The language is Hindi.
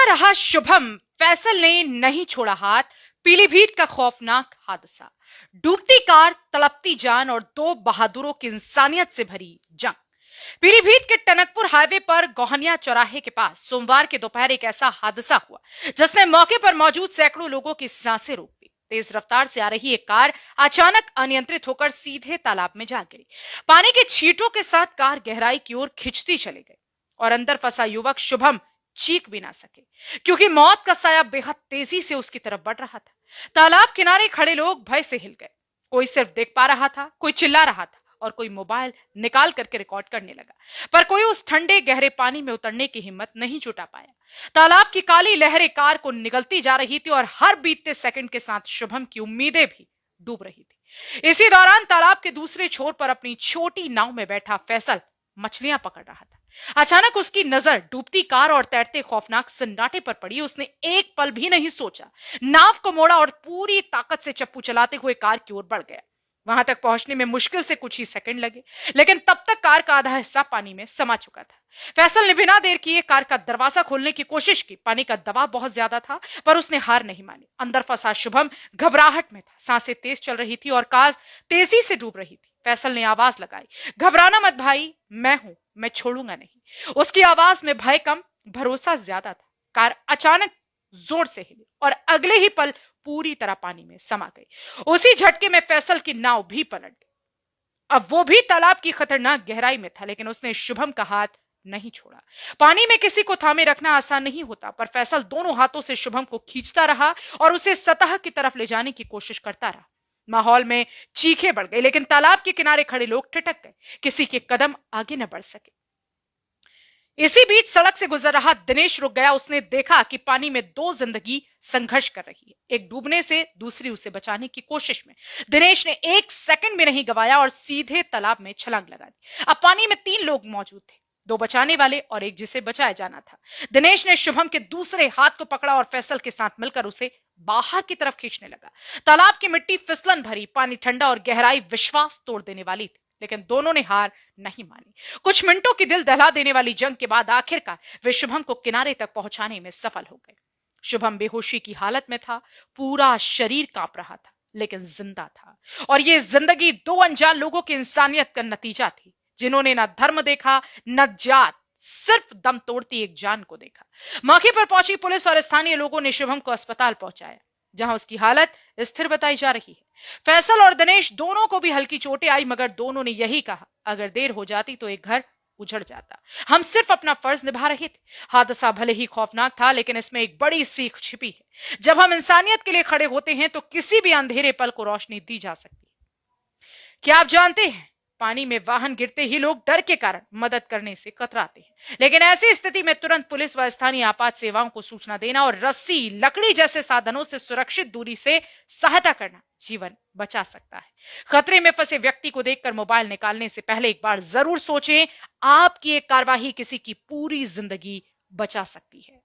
रहा शुभम, फैसल ने नहीं छोड़ा हाथ। पीलीभीत का खौफनाक हादसा, डूबती कार, तड़पती जान और दो बहादुरों की इंसानियत से भरी जंग। पीलीभीत के टनकपुर हाईवे पर गोहनिया चौराहे के पास सोमवार के दोपहर एक ऐसा हादसा हुआ जिसने मौके पर मौजूद सैकड़ों लोगों की सांसें रोक दी। तेज रफ्तार से आ रही एक कार अचानक अनियंत्रित होकर सीधे तालाब में जा गिरी। पानी के छींटों के साथ कार गहराई की ओर खिंचती चली गई और अंदर फंसा युवक शुभम चीख भी ना सके, क्योंकि मौत का साया बेहद तेजी से उसकी तरफ बढ़ रहा था। तालाब किनारे खड़े लोग भय से हिल गए। कोई सिर्फ देख पा रहा था, कोई चिल्ला रहा था और कोई मोबाइल निकाल करके रिकॉर्ड करने लगा, पर कोई उस ठंडे गहरे पानी में उतरने की हिम्मत नहीं जुटा पाया। तालाब की काली लहरें कार को निगलती जा रही थी और हर बीतते सेकंड के साथ शुभम की उम्मीदें भी डूब रही थी। इसी दौरान तालाब के दूसरे छोर पर अपनी छोटी नाव में बैठा फैसल मछलियां पकड़ रहा था। अचानक उसकी नजर डूबती कार और तैरते खौफनाक सन्नाटे पर पड़ी। उसने एक पल भी नहीं सोचा, नाव को मोड़ा और पूरी ताकत से चप्पू चलाते हुए कार की ओर बढ़ गया। वहां तक पहुंचने में मुश्किल से कुछ ही सेकंड लगे, लेकिन तब तक कार का आधा हिस्सा पानी में समा चुका था। फैसल ने बिना देर किए कार का दरवाजा खोलने की कोशिश की। पानी का दबाव बहुत ज्यादा था, पर उसने हार नहीं मानी। अंदर फंसा शुभम घबराहट में था, सांसें तेज चल रही थी और कार तेजी से डूब रही थी। फैसल ने आवाज लगाई, घबराना मत भाई, मैं हूं, मैं छोड़ूंगा नहीं। उसकी आवाज में भय कम, भरोसा ज्यादा था। कार अचानक जोर से हिली और अगले ही पल पूरी तरह पानी में समा गई। उसी झटके में फैसल की नाव भी पलट गई। अब वो भी तालाब की खतरनाक गहराई में था, लेकिन उसने शुभम का हाथ नहीं छोड़ा। पानी में किसी को थामे रखना आसान नहीं होता, पर फैसल दोनों हाथों से शुभम को खींचता रहा और उसे सतह की तरफ ले जाने की कोशिश करता रहा। माहौल में चीखें बढ़ गई, लेकिन तालाब के किनारे खड़े लोग ठिठक गए, किसी के कदम आगे न बढ़ सके। इसी बीच सड़क से गुजर रहा दिनेश रुक गया। उसने देखा कि पानी में दो जिंदगी संघर्ष कर रही है, एक डूबने से, दूसरी उसे बचाने की कोशिश में। दिनेश ने एक सेकंड भी नहीं गवाया और सीधे तालाब में छलांग लगा दी। अब पानी में 3 लोग मौजूद थे, 2 बचाने वाले और एक जिसे बचाया जाना था। दिनेश ने शुभम के दूसरे हाथ को पकड़ा और फैसल के साथ मिलकर उसे बाहर की तरफ खींचने लगा। तालाब की मिट्टी फिसलन भरी, पानी ठंडा और गहराई विश्वास तोड़ देने वाली थी, लेकिन दोनों ने हार नहीं मानी। कुछ मिनटों की दिल दहला देने वाली जंग के बाद आखिरकार वे शुभम को किनारे तक पहुंचाने में सफल हो गए। शुभम बेहोशी की हालत में था, पूरा शरीर कांप रहा था, लेकिन जिंदा था। और ये जिंदगी 2 अनजान लोगों की इंसानियत का नतीजा थी, जिन्होंने न धर्म देखा, न जात, सिर्फ दम तोड़ती एक जान को देखा। मौके पर पहुंची पुलिस और स्थानीय लोगों ने शुभम को अस्पताल पहुंचाया, जहां उसकी हालत स्थिर बताई जा रही है। फैसल और दिनेश दोनों को भी हल्की चोटें आई, मगर दोनों ने यही कहा, अगर देर हो जाती तो एक घर उजड़ जाता। हम सिर्फ अपना फर्ज निभा रहे थे। हादसा भले ही खौफनाक था, लेकिन इसमें एक बड़ी सीख छिपी है। जब हम इंसानियत के लिए खड़े होते हैं तो किसी भी अंधेरे पल को रोशनी दी जा सकती है। क्या आप जानते हैं, पानी में वाहन गिरते ही लोग डर के कारण मदद करने से कतराते हैं, लेकिन ऐसी स्थिति में तुरंत पुलिस व स्थानीय आपात सेवाओं को सूचना देना और रस्सी, लकड़ी जैसे साधनों से सुरक्षित दूरी से सहायता करना जीवन बचा सकता है। खतरे में फंसे व्यक्ति को देखकर मोबाइल निकालने से पहले एक बार जरूर सोचें, आपकी एक कार्यवाही किसी की पूरी जिंदगी बचा सकती है।